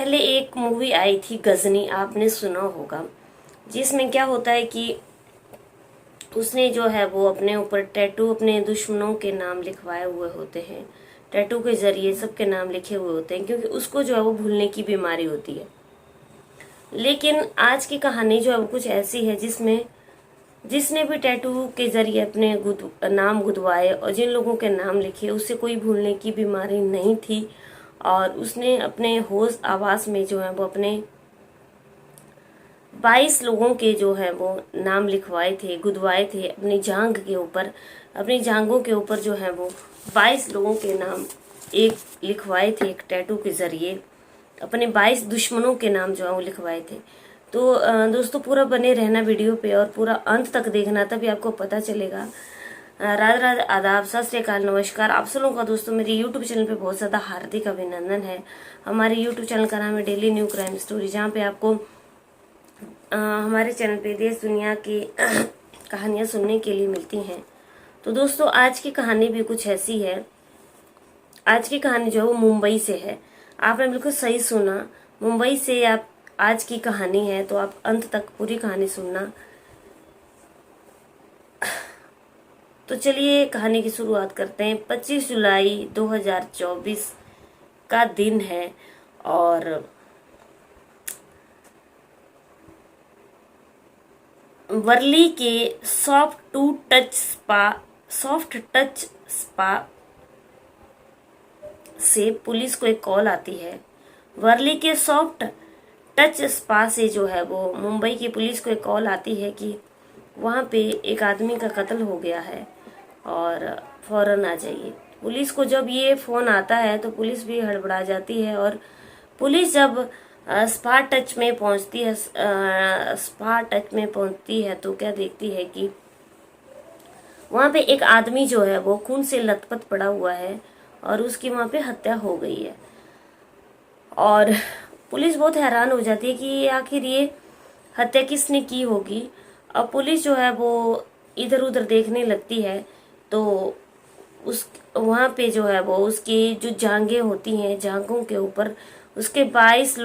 पहले एक मूवी आई थी गजनी, आपने सुना होगा, जिसमें क्या होता है कि उसने जो है वो अपने ऊपर टैटू अपने दुश्मनों के नाम लिखवाए हुए होते हैं। टैटू के जरिए सबके नाम लिखे हुए होते हैं, क्योंकि उसको जो है वो भूलने की बीमारी होती है। लेकिन आज की कहानी जो है वो कुछ ऐसी है जिसमें जिसने भी टैटू के जरिए अपने नाम गुदवाए और जिन लोगों के नाम लिखे, उससे कोई भूलने की बीमारी नहीं थी। और उसने अपने होश आवास में जो है वो अपने 22 लोगों के जो है वो नाम लिखवाए थे, गुदवाए थे अपनी जांघ के ऊपर। अपनी जांघों के ऊपर जो है वो 22 लोगों के नाम एक लिखवाए थे, एक टैटू के जरिए अपने 22 दुश्मनों के नाम जो है वो लिखवाए थे। तो दोस्तों पूरा बने रहना वीडियो पे और पूरा अंत तक देखना, तभी आपको पता चलेगा। राधे राधे, आदाब, सत श्री अकाल, नमस्कार। आप सब लोगों का दोस्तों मेरे यूट्यूब चैनल पे बहुत ज़्यादा हार्दिक अभिनंदन है। हमारे यूट्यूब चैनल का नाम है डेली न्यू क्राइम स्टोरी, जहाँ पे आपको हमारे चैनल पे देश दुनिया की कहानियाँ सुनने के लिए मिलती हैं। तो दोस्तों आज की कहानी भी कुछ ऐसी है। आज की कहानी जो है वो मुंबई से है। आपने बिल्कुल सही सुना, मुंबई से आप आज की कहानी है, तो आप अंत तक पूरी कहानी सुनना। तो चलिए कहानी की शुरुआत करते हैं। 25 जुलाई 2024 का दिन है और वर्ली के सॉफ्ट टच स्पा से पुलिस को एक कॉल आती है। वर्ली के सॉफ्ट टच स्पा से जो है वो मुंबई की पुलिस को एक कॉल आती है कि वहाँ पे एक आदमी का कत्ल हो गया है और फौरन आ जाइए। पुलिस को जब ये फोन आता है तो पुलिस भी हड़बड़ा जाती है और पुलिस जब स्पा टच में पहुंचती है तो क्या देखती है कि वहाँ पे एक आदमी जो है वो खून से लथपथ पड़ा हुआ है और उसकी वहाँ पे हत्या हो गई है। और पुलिस बहुत हैरान हो जाती है कि आखिर ये हत्या किसने की होगी। अब पुलिस जो है वो इधर उधर देखने लगती है तो उस वहाँ पे जो है वो उसकी जो जांघें होती हैं, जांघों के ऊपर उसने 22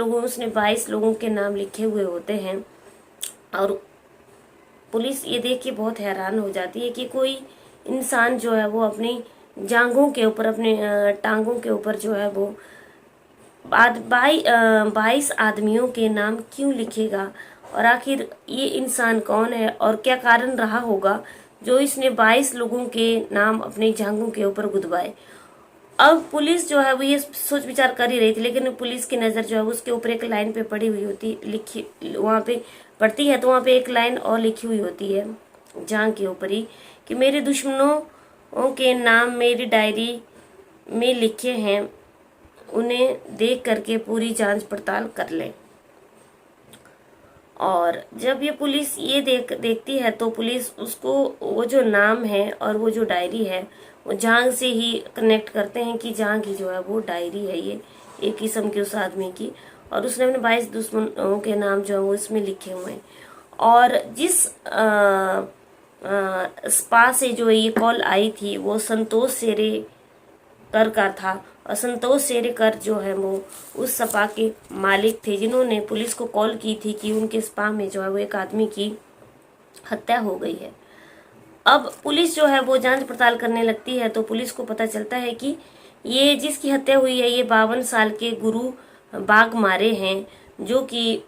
लोगों के नाम लिखे हुए होते हैं। और पुलिस ये देख के बहुत हैरान हो जाती है कि कोई इंसान जो है वो अपनी जांघों के ऊपर, अपने टांगों के ऊपर जो है वो 22 आदमियों के नाम क्यों लिखेगा, और आखिर ये इंसान कौन है और क्या कारण रहा होगा जो इसने 22 लोगों के नाम अपनी जांघों के ऊपर गुदवाए। अब पुलिस जो है वो ये सोच विचार कर ही रही थी, लेकिन पुलिस की नज़र जो है उसके ऊपर एक लाइन पे पड़ी हुई होती, लिखी वहाँ पे पड़ती है, तो वहाँ पे एक लाइन और लिखी हुई होती है जांघ के ऊपर ही कि मेरे दुश्मनों के नाम मेरी डायरी में लिखे हैं, उन्हें देख करके पूरी जांच पड़ताल कर लें। और जब ये पुलिस ये देखती है तो पुलिस उसको वो जो नाम है और वो जो डायरी है वो जांघ से ही कनेक्ट करते हैं कि जांघ ही जो है वो डायरी है, ये एक किस्म की उस आदमी की, और उसने अपने 22 दुश्मनों के नाम जो है वो इसमें लिखे हुए हैं। और जिस स्पा से जो ये कॉल आई थी वो संतोष सेरेकर का था, और संतोष सेरेकर जो है वो उस स्पा के मालिक थे जिन्होंने पुलिस को कॉल की थी कि उनके स्पा में जो है वो एक आदमी की हत्या हो गई है। अब पुलिस जो है वो जांच पड़ताल करने लगती है तो पुलिस को पता चलता है कि ये जिसकी हत्या हुई है ये 52 साल के गुरु बागमारे हैं, जो कि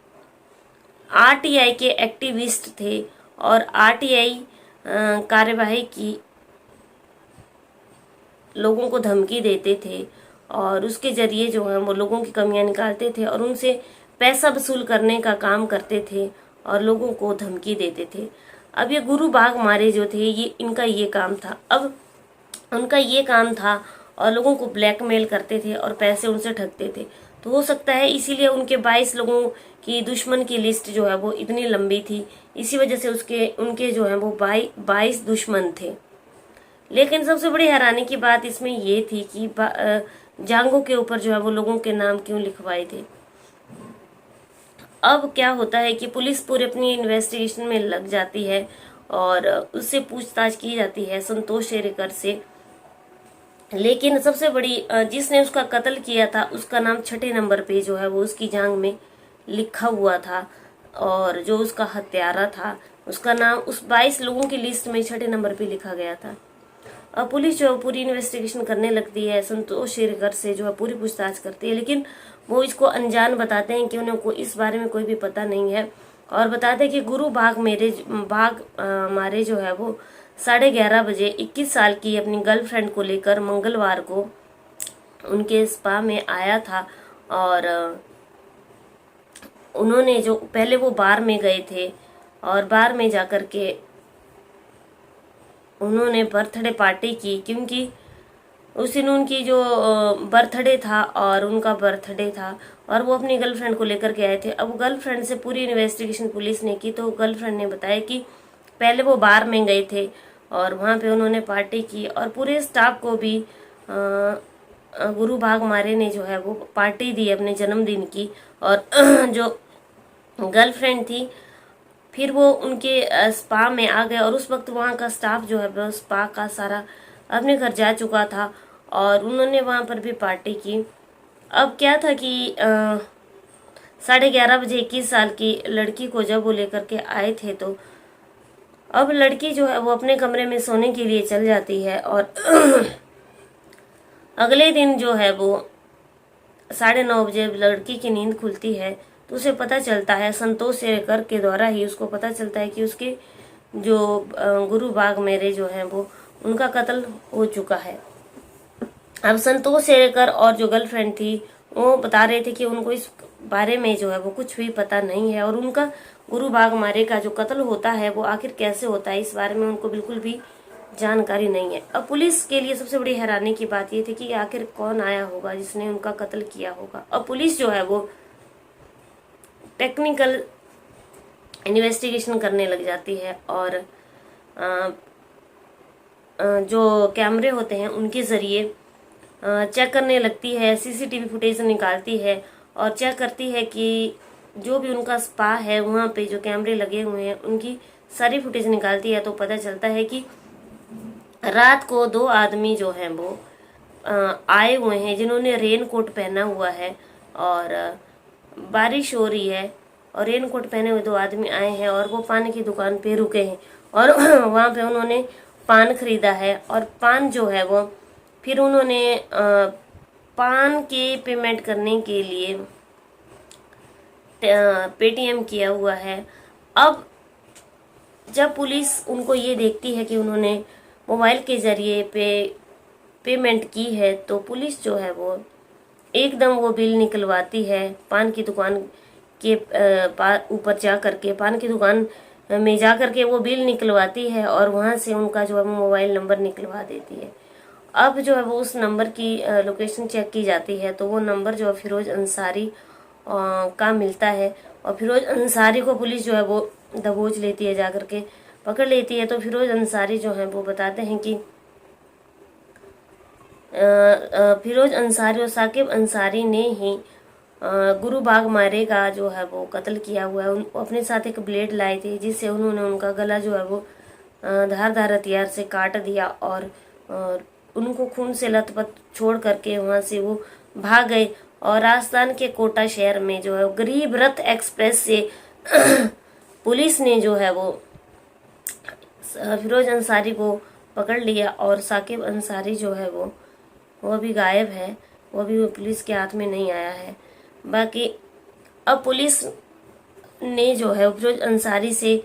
आरटीआई के एक्टिविस्ट थे और आरटीआई कार्यवाही की लोगों को धमकी देते थे और उसके जरिए जो है वो लोगों की कमियां निकालते थे और उनसे पैसा वसूल करने का काम करते थे और लोगों को धमकी देते थे। अब ये गुरु बागमारे जो थे ये इनका ये काम था, अब उनका ये काम था और लोगों को ब्लैकमेल करते थे और पैसे उनसे ठगते थे। तो हो सकता है इसीलिए उनके 22 लोगों की दुश्मन की लिस्ट जो है वो इतनी लंबी थी, इसी वजह से उनके जो है वो 22 दुश्मन थे। लेकिन सबसे बड़ी हैरानी की बात इसमें ये थी कि जांघों के ऊपर जो है वो लोगों के नाम क्यों लिखवाए थे। अब क्या होता है कि पुलिस पूरी अपनी इन्वेस्टिगेशन में लग जाती है और उससे पूछताछ की जाती है संतोष शेरेकर से लेकिन सबसे बड़ी जिसने उसका कत्ल किया था उसका नाम छठे नंबर पे जो है वो उसकी जांग में लिखा हुआ था, और जो उसका हत्यारा था उसका नाम उस 22 लोगों की लिस्ट में छठे नंबर पे लिखा गया था। अब पुलिस जो है पूरी इन्वेस्टिगेशन करने लगती है, संतोष शेरकर से जो है पूरी पूछताछ करती है, लेकिन वो इसको अनजान बताते हैं कि उन्हें इस बारे में कोई भी पता नहीं है, और बताते हैं कि गुरु भाग मारे जो है वो 11:30 बजे 21 साल की अपनी गर्लफ्रेंड को लेकर मंगलवार को उनके स्पा में आया था। और उन्होंने जो पहले वो बार में गए थे, और बार में जाकर के उन्होंने बर्थडे पार्टी की, क्योंकि उस दिन उनकी जो बर्थडे था और उनका बर्थडे था, और वो अपनी गर्लफ्रेंड को लेकर के आए थे। अब गर्लफ्रेंड से पूरी इन्वेस्टिगेशन पुलिस ने की, तो गर्लफ्रेंड ने बताया कि पहले वो बार में गए थे और वहाँ पे उन्होंने पार्टी की, और पूरे स्टाफ को भी गुरु भाग मारे ने जो है वो पार्टी दी अपने जन्मदिन की। और जो गर्लफ्रेंड थी फिर वो उनके स्पा में आ गए, और उस वक्त वहाँ का स्टाफ जो है वो स्पा का सारा अपने घर जा चुका था, और उन्होंने वहाँ पर भी पार्टी की। अब क्या था कि 11:30 बजे 21 साल की लड़की को जब वो लेकर के आए थे, तो अब लड़की जो है वो अपने कमरे में सोने के लिए चल जाती है, और अगले दिन जो है वो 9:30 बजे लड़की की नींद खुलती है, तो उसे पता चलता है, संतोष शेरकर के द्वारा ही उसको पता चलता है कि उसके जो गुरु बाग मेरे जो हैं वो उनका कत्ल हो चुका है। अब संतोष शेरकर और जो गर्लफ्रेंड थी वो बता रहे थे कि उनको इस बारे में जो है वो कुछ भी पता नहीं है, और उनका गुरु बाग मारे का जो कत्ल होता है वो आखिर कैसे होता है इस बारे में उनको बिल्कुल भी जानकारी नहीं है। अब पुलिस के लिए सबसे बड़ी हैरानी की बात ये थी कि आखिर कौन आया होगा जिसने उनका कत्ल किया होगा। अब पुलिस जो है वो टेक्निकल इन्वेस्टिगेशन करने लग जाती है, और जो कैमरे होते हैं उनके ज़रिए चेक करने लगती है, सीसीटीवी फुटेज निकालती है, और चेक करती है कि जो भी उनका स्पा है वहाँ पे जो कैमरे लगे हुए हैं उनकी सारी फुटेज निकालती है, तो पता चलता है कि रात को 2 आदमी जो हैं वो आए हुए हैं जिन्होंने रेन कोट पहना हुआ है, और बारिश हो रही है, और रेन कोट पहने हुए 2 आदमी आए हैं, और वो पान की दुकान पे रुके हैं, और वहाँ पे उन्होंने पान खरीदा है, और पान जो है वो फिर उन्होंने पान के पेमेंट करने के लिए पेटीएम किया हुआ है। अब जब पुलिस उनको ये देखती है कि उन्होंने मोबाइल के ज़रिए पेमेंट की है, तो पुलिस जो है वो एकदम वो बिल निकलवाती है पान की दुकान के ऊपर जा करके, पान की दुकान में जा करके वो बिल निकलवाती है, और वहाँ से उनका जो है मोबाइल नंबर निकलवा देती है। अब जो है वो उस नंबर की लोकेशन चेक की जाती है, तो वो नंबर जो है फिरोज अंसारी का मिलता है, और फिरोज अंसारी को पुलिस जो है वो दबोच लेती है, जा करके पकड़ लेती है। तो फिरोज अंसारी जो है वो बताते हैं कि फिरोज अंसारी और साकिब अंसारी ने ही गुरु बाग मारे का जो है वो कत्ल किया हुआ है। अपने साथ एक ब्लेड लाए थे जिससे उन्होंने उनका गला जो है वो धारदार हथियार से काट दिया, और उनको खून से लथपथ छोड़ करके वहाँ से वो भाग गए, और राजस्थान के कोटा शहर में जो है गरीब रथ एक्सप्रेस से पुलिस ने जो है वो फिरोज अंसारी को पकड़ लिया, और साकिब अंसारी जो है वो अभी गायब है, वो अभी पुलिस के हाथ में नहीं आया है। बाकी अब पुलिस ने जो है फिरोज अंसारी से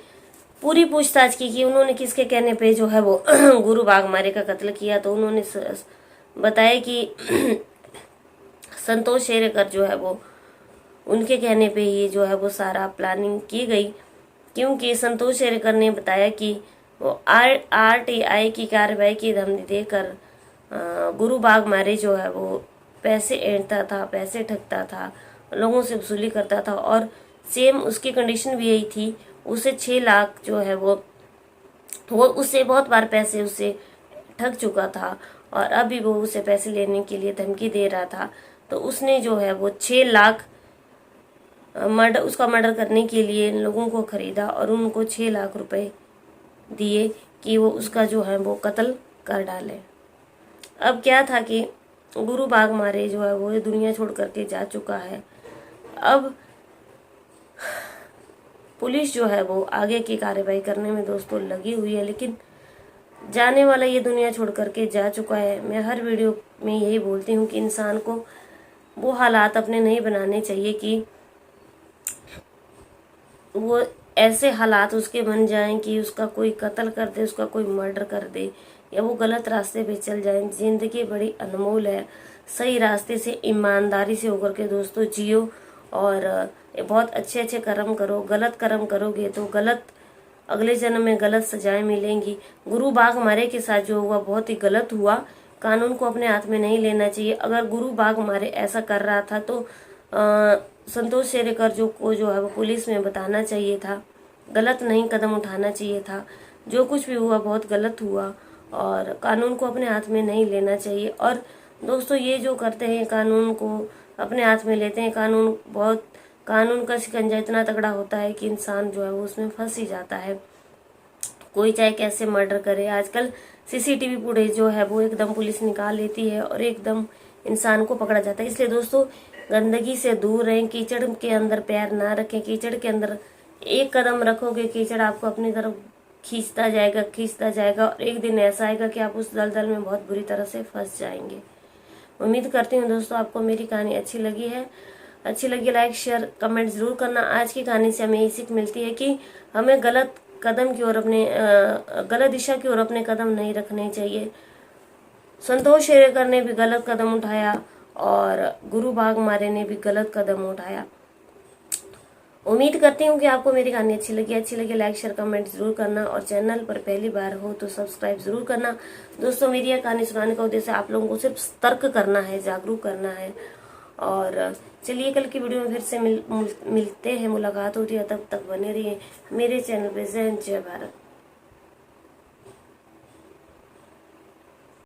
पूरी पूछताछ की कि उन्होंने किसके कहने पे जो है वो गुरु बाग मारे का कत्ल किया, तो उन्होंने बताया कि संतोष शेरकर जो है वो उनके कहने पे ही जो है वो सारा प्लानिंग की गई, क्योंकि संतोष शेरकर ने बताया कि वो RTI की कार्रवाई की धमकी देकर गुरु बाग मारे जो है वो पैसे ऐंठता था, पैसे ठगता था, लोगों से वसूली करता था, और सेम उसकी कंडीशन भी यही थी। उसे 6 लाख जो है वो उससे बहुत बार पैसे उससे ठग चुका था, और अभी वो उसे पैसे लेने के लिए धमकी दे रहा था। तो उसने जो है वो 6 लाख उसका मर्डर करने के लिए लोगों को खरीदा, और उनको 6 लाख रुपए दिए कि वो उसका जो है वो कत्ल कर डाले। अब क्या था कि गुरु बाघमारे जो है वो ये दुनिया छोड़ करके जा चुका है। अब पुलिस जो है वो आगे की कार्रवाई करने में दोस्तों लगी हुई है, लेकिन जाने वाला ये दुनिया छोड़ करके जा चुका है। मैं हर वीडियो में यही बोलती हूँ कि इंसान को वो हालात अपने नहीं बनाने चाहिए कि वो ऐसे हालात उसके बन जाएं कि उसका कोई कत्ल कर दे, उसका कोई मर्डर कर दे, या वो गलत रास्ते पे चल जाए। जिंदगी बड़ी अनमोल है, सही रास्ते से ईमानदारी से होकर के दोस्तों जियो और बहुत अच्छे अच्छे कर्म करो। गलत कर्म करोगे तो गलत अगले जन्म में गलत सजाएं मिलेंगी। गुरु बाघमारे के साथ जो हुआ बहुत ही गलत हुआ, कानून को अपने हाथ में नहीं लेना चाहिए। अगर गुरु बाघमारे ऐसा कर रहा था तो संतोष शेरकर जो है वो पुलिस में बताना चाहिए था, गलत नहीं कदम उठाना चाहिए था। जो कुछ भी हुआ बहुत गलत हुआ और कानून को अपने हाथ में नहीं लेना चाहिए। और दोस्तों ये जो करते हैं कानून को अपने हाथ में लेते हैं, कानून का शिकंजा इतना तगड़ा होता है कि इंसान जो है वो उसमें फंस ही जाता है। कोई चाहे कैसे मर्डर करे, आजकल सीसीटीवी फुटेज जो है वो एकदम पुलिस निकाल लेती है और एकदम इंसान को पकड़ा जाता है। इसलिए दोस्तों गंदगी से दूर रहें, कीचड़ के अंदर पैर ना रखें। कीचड़ के अंदर एक कदम रखोगे कीचड़ आपको अपनी तरफ खींचता जाएगा और एक दिन ऐसा आएगा कि आप उस दलदल में बहुत बुरी तरह से फंस जाएंगे। उम्मीद करती हूँ दोस्तों आपको मेरी कहानी अच्छी लगी लाइक शेयर कमेंट जरूर करना। आज की कहानी से हमें ये सीख मिलती है कि हमें गलत दिशा की ओर अपने कदम नहीं रखने चाहिए। संतोष शेरकर ने भी गलत कदम उठाया और गुरु बाघमारे ने भी गलत कदम उठाया। उम्मीद करती हूँ कि आपको मेरी कहानी अच्छी लगी लाइक शेयर कमेंट जरूर करना और चैनल पर पहली बार हो तो सब्सक्राइब जरूर करना। दोस्तों मेरी यह कहानी सुनाने का उद्देश्य आप लोगों को सिर्फ सतर्क करना है, जागरूक करना है। और चलिए कल की वीडियो में फिर से मिलते हैं, मुलाकात होती है। तब तक बने रहिए मेरे चैनल पे। जय हिंद, जय भारत।